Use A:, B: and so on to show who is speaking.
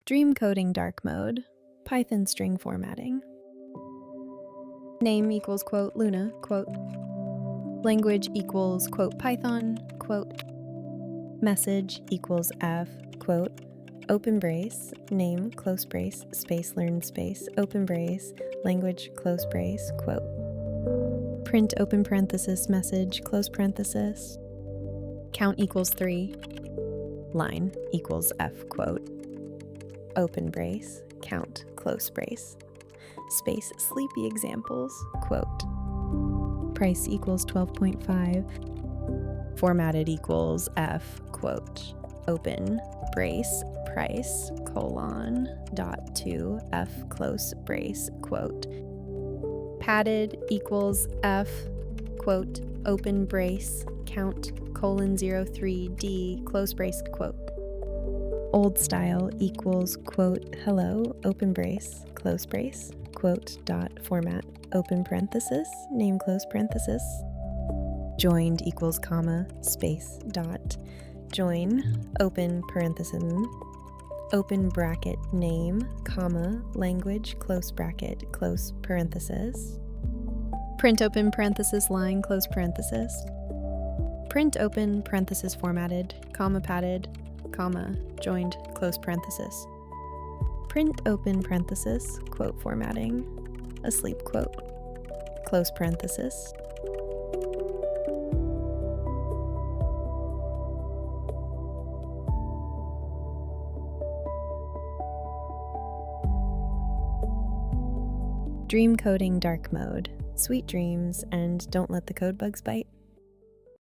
A: Dream coding dark mode, Python string formatting. Name equals quote Luna, quote. Language equals quote Python, quote. Message equals F, quote. Open brace, name, close brace, space learn space, open brace, language, close brace, quote. Print open parenthesis message, close parenthesis. Count equals 3. Line equals F, quote. Open brace, count, close brace. Space sleepy examples, quote. Price equals 12.5. Formatted equals F, quote. Open brace, price, colon, dot 2, F, close brace, quote. Padded equals F, quote, open brace, count, colon 03, D, close brace, quote. Old style equals, quote, hello, open brace, close brace, quote, dot, format, open parenthesis, name, close parenthesis. Joined equals comma, space, dot, join, open parenthesis, open bracket, name, comma, language, close bracket, close parenthesis. Print open parenthesis line, close parenthesis. Print open parenthesis formatted, comma padded, comma, joined, close parenthesis. Print open parenthesis, quote formatting, asleep quote, close parenthesis. Dream coding dark mode, sweet dreams, and don't let the code bugs bite.